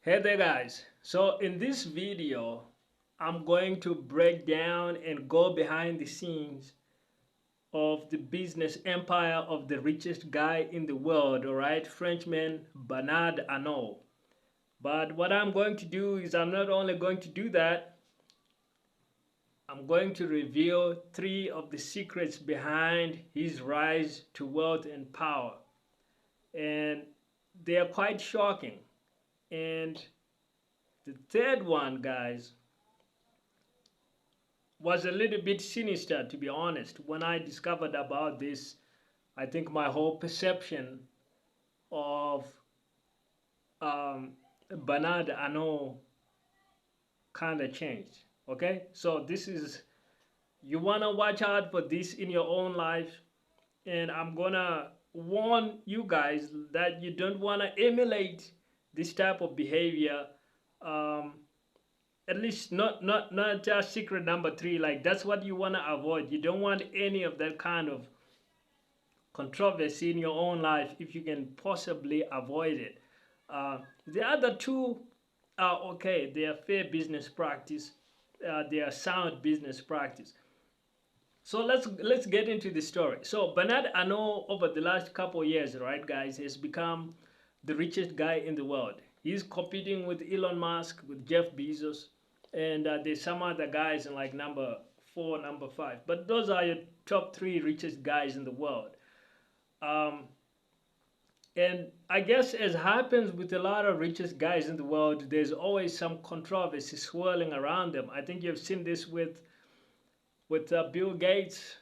Hey there guys, so in this video I'm going to break down and go behind the scenes of the business empire of the richest guy in the world, alright, Frenchman Bernard Arnault. But what I'm going to do is I'm not only going to do that, I'm going to reveal three of the secrets behind his rise to wealth and power. And they are quite shocking. And the third one, guys, was a little bit sinister, to be honest. When I discovered about this, I think my whole perception of Bernard Arnault kind of changed. Okay, so this is, you want to watch out for this in your own life, and I'm gonna warn you guys that you don't want to emulate this type of behavior. um, at least not just secret number three. Like, that's what you want to avoid. You don't want any of that kind of controversy in your own life if you can possibly avoid it. The other two are okay. They are fair business practice. They are sound business practice. So let's get into the story. So Bernard Arnault, over the last couple of years, right, guys, has become the richest guy in the world. He's competing with Elon Musk, with Jeff Bezos, and there's some other guys in like number four, number five. But those are your top three richest guys in the world. Um, and I guess, as happens with a lot of richest guys in the world, there's always some controversy swirling around them. I think you've seen this with Bill Gates.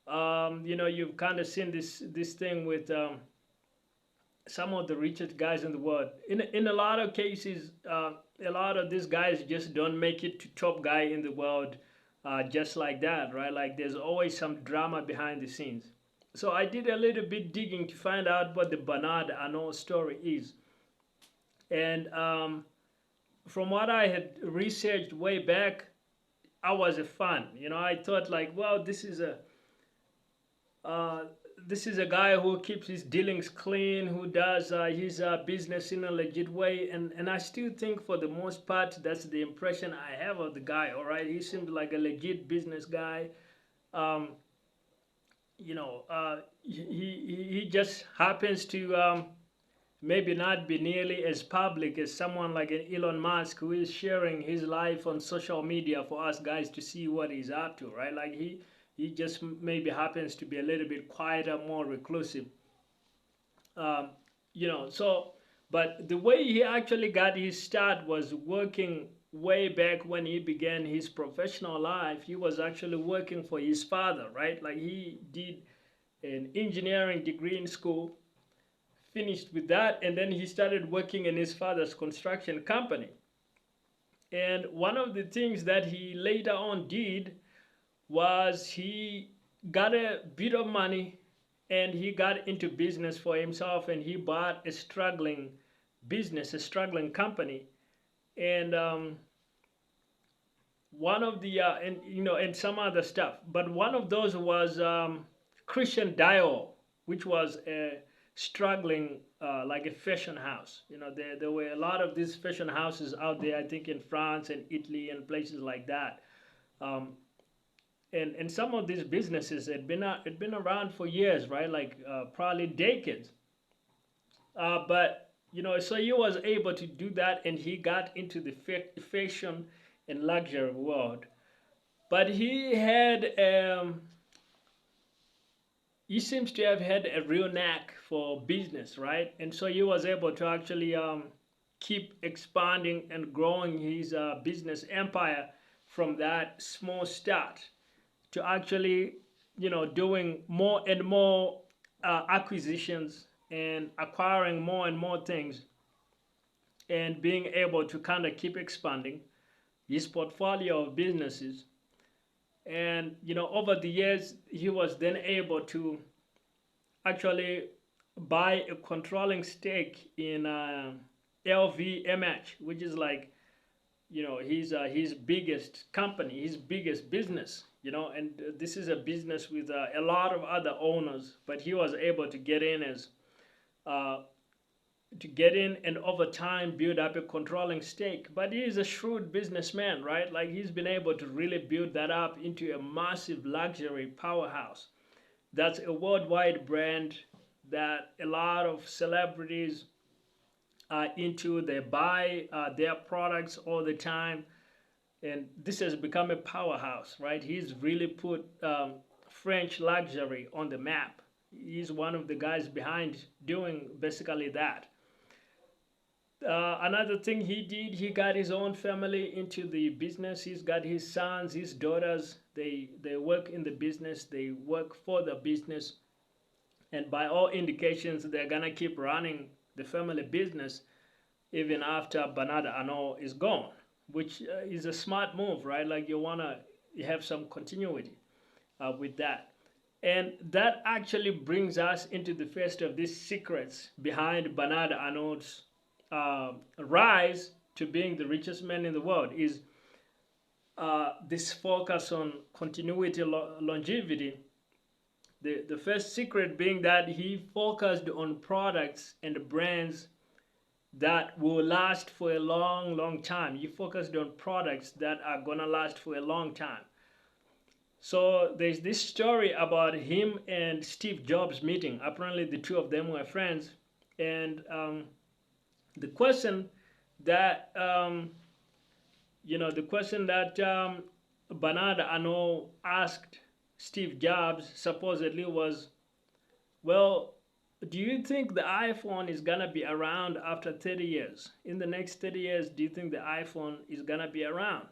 You've kind of seen this thing with some of the richest guys in the world. In a lot of cases, a lot of these guys just don't make it to top guy in the world, just like that, right? Like, there's always some drama behind the scenes. So I did a little bit digging to find out what the Bernard Arnault story is, and from what I had researched way back, I was a fan. I thought, like, well, uh, this is a guy who keeps his dealings clean, who does his business in a legit way, and I still think, for the most part, that's the impression I have of the guy. All right, he seems like a legit business guy. Um, he just happens to maybe not be nearly as public as someone like an Elon Musk, who is sharing his life on social media for us guys to see what he's up to, right? Like, he just maybe happens to be a little bit quieter, more reclusive. Um, so, but the way he actually got his start was working way back when he began his professional life. He was actually working for his father, right? Like, he did an engineering degree in school, finished with that, and then he started working in his father's construction company. And one of the things that he later on did was he got a bit of money and he got into business for himself, and he bought a struggling business, a struggling company. And one of the and some other stuff, but one of those was Christian Dior, which was a struggling, like a fashion house. There were a lot of these fashion houses out there, I think in France and Italy and places like that. um, and some of these businesses had been around for years, right? Like, probably decades. But so he was able to do that, and he got into the fashion and luxury world. But he seems to have had a real knack for business, right? And so he was able to actually keep expanding and growing his business empire from that small start to actually, doing more and more acquisitions and acquiring more and more things, and being able to kind of keep expanding his portfolio of businesses. And over the years, he was then able to actually buy a controlling stake in LVMH, which is like, his biggest company, his biggest business. And this is a business with a lot of other owners, but he was able to get in as uh, to get in and over time build up a controlling stake. But he is a shrewd businessman, right? Like he's been able to really build that up into a massive luxury powerhouse. That's a worldwide brand that a lot of celebrities are into. They buy their products all the time, and this has become a powerhouse, right? He's really put French luxury on the map. He's one of the guys behind doing basically that. Another thing he did, he got his own family into the business. He's got his sons, his daughters. They work in the business. They work for the business, and by all indications, they're gonna keep running the family business even after Bernard Arnault is gone, which is a smart move, right? Like you wanna have some continuity with that. And that actually brings us into the first of these secrets behind Bernard Arnault's rise to being the richest man in the world is this focus on continuity, longevity. The first secret being that he focused on products and brands that will last for a long, long time. He focused on products that are gonna last for a long time. So there's this story about him and Steve Jobs meeting. Apparently the two of them were friends, and the question that Bernard Arnault asked Steve Jobs supposedly was, well, do you think the iPhone is gonna be around after 30 years? In the next 30 years, do you think the iPhone is gonna be around?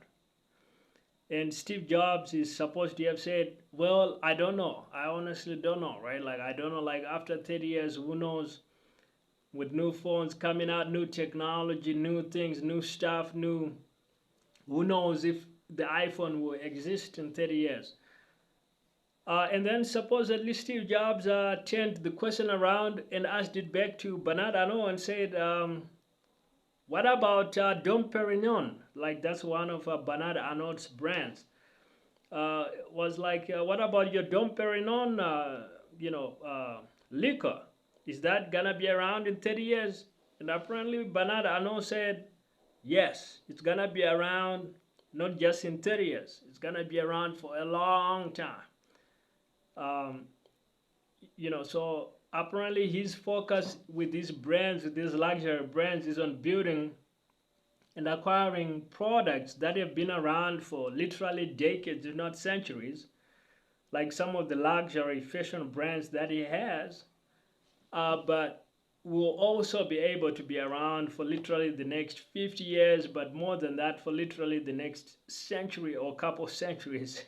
And Steve Jobs is supposed to have said, well, I don't know. I honestly don't know, right? Like, I don't know, like after 30 years, who knows? With new phones coming out, new technology, new things, new stuff, who knows if the iPhone will exist in 30 years. And then supposedly Steve Jobs turned the question around and asked it back to Bernard Arnault and said, what about Dom Perignon? Like that's one of Bernard Arnault's brands. Was like, what about your Dom Perignon, liquor? Is that gonna be around in 30 years? And apparently Bernard Arnault said, yes, it's gonna be around not just in 30 years. It's gonna be around for a long time. So apparently his focus with these brands, with these luxury brands, is on building and acquiring products that have been around for literally decades, if not centuries, like some of the luxury fashion brands that he has, but will also be able to be around for literally the next 50 years, but more than that, for literally the next century or couple centuries,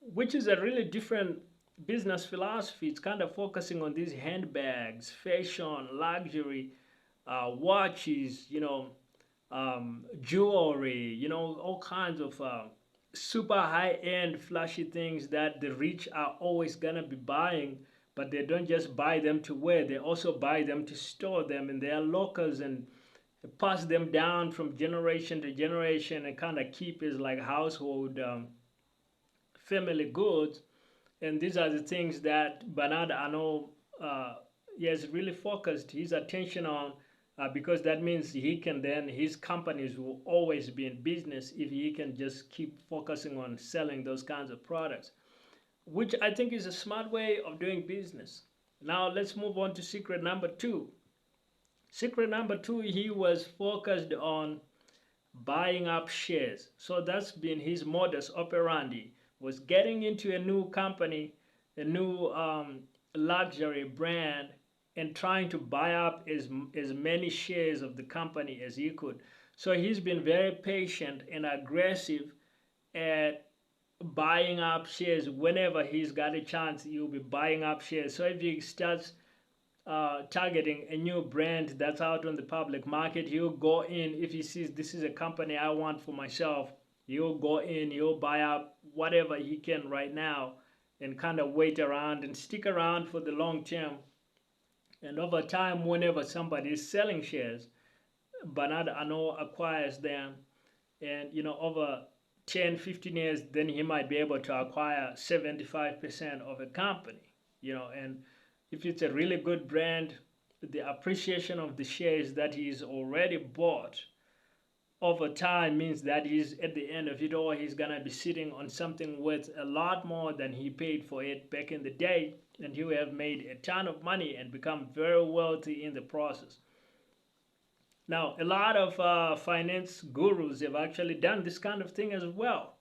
which is a really different business philosophy. It's kind of focusing on these handbags, fashion, luxury, watches, jewelry, all kinds of super high-end flashy things that the rich are always gonna be buying, but they don't just buy them to wear, they also buy them to store them in their lockers and pass them down from generation to generation and kind of keep as like household family goods. And these are the things that Bernard Arnault he has really focused his attention on, because that means he can then, his companies will always be in business if he can just keep focusing on selling those kinds of products, which I think is a smart way of doing business. Now let's move on to secret number two. Secret number two, he was focused on buying up shares. So that's been his modus operandi, was getting into a new company, a new luxury brand, and trying to buy up as many shares of the company as he could. So he's been very patient and aggressive at buying up shares. Whenever he's got a chance, he'll be buying up shares. So if he starts targeting a new brand that's out on the public market, he'll go in. If he sees this is a company I want for myself, he'll go in, he'll buy up whatever he can right now and kind of wait around and stick around for the long term. And over time, whenever somebody is selling shares, Bernard Arnault acquires them, and over 10, 15 years, then he might be able to acquire 75% of a company, and if it's a really good brand, the appreciation of the shares that he's already bought over time means that he's at the end of it all, he's gonna be sitting on something worth a lot more than he paid for it back in the day, and he will have made a ton of money and become very wealthy in the process. Now, a lot of finance gurus have actually done this kind of thing as well.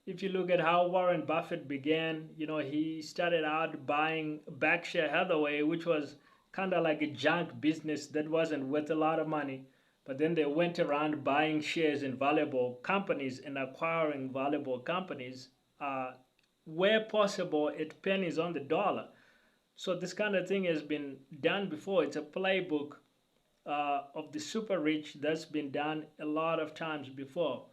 If you look at how Warren Buffett began, he started out buying Berkshire Hathaway, which was kind of like a junk business that wasn't worth a lot of money. But then they went around buying shares in valuable companies and acquiring valuable companies where possible at pennies on the dollar. So this kind of thing has been done before. It's a playbook of the super rich that's been done a lot of times before.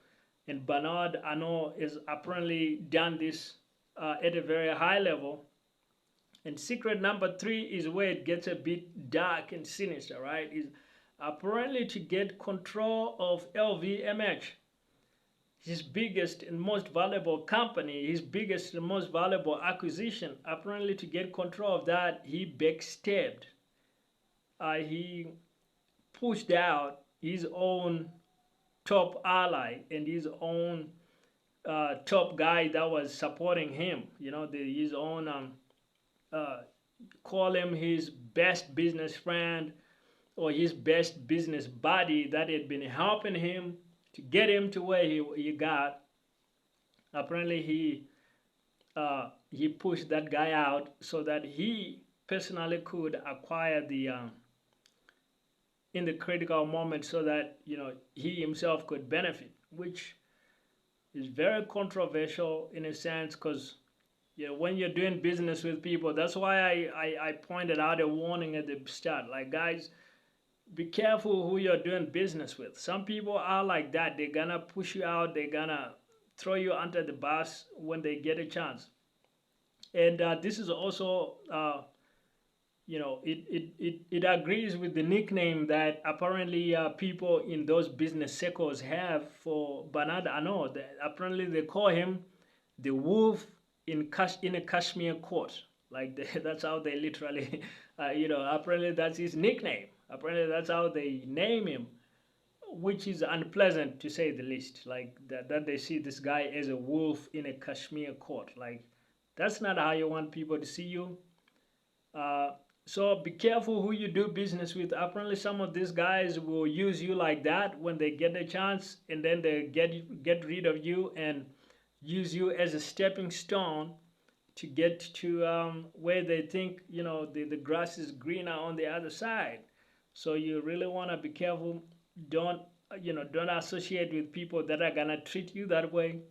And Bernard Arnault has apparently done this at a very high level. And secret number 3 is where it gets a bit dark and sinister, right? Is apparently to get control of LVMH, his biggest and most valuable company, his biggest and most valuable acquisition. Apparently to get control of that, he backstabbed. He pushed out his own top ally and his own top guy that was supporting him. His own call him his best business friend or his best business buddy that had been helping him to get him to where he got. Apparently he pushed that guy out so that he personally could acquire the in the critical moment, so that he himself could benefit, which is very controversial in a sense, because when you're doing business with people, that's why I pointed out a warning at the start, like, guys, be careful who you're doing business with. Some people are like that. They're gonna push you out, they're gonna throw you under the bus when they get a chance. And this is also it agrees with the nickname that apparently people in those business circles have for Bernard Arnault. Apparently they call him the wolf in a Cashmere coat. Like that's how they literally, apparently that's his nickname. Apparently that's how they name him, which is unpleasant to say the least. Like that they see this guy as a wolf in a Cashmere coat. Like, that's not how you want people to see you. So be careful who you do business with. Apparently some of these guys will use you like that when they get the chance, and then they get rid of you and use you as a stepping stone to get to where they think the grass is greener on the other side. So you really want to be careful. Don't associate with people that are gonna treat you that way.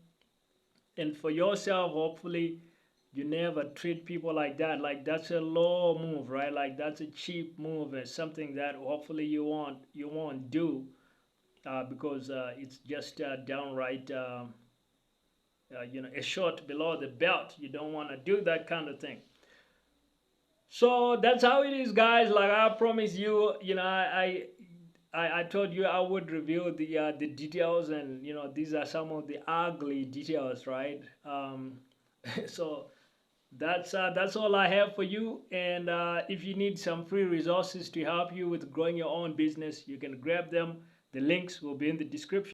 And for yourself, hopefully you never treat people like that. Like, that's a low move, right? Like, that's a cheap move, and something that hopefully you won't do because it's just downright a shot below the belt. You don't want to do that kind of thing. So that's how it is, guys. Like, I promise you, I told you I would reveal the details, and these are some of the ugly details, right? So that's all I have for you. And if you need some free resources to help you with growing your own business, you can grab them. The links will be in the description.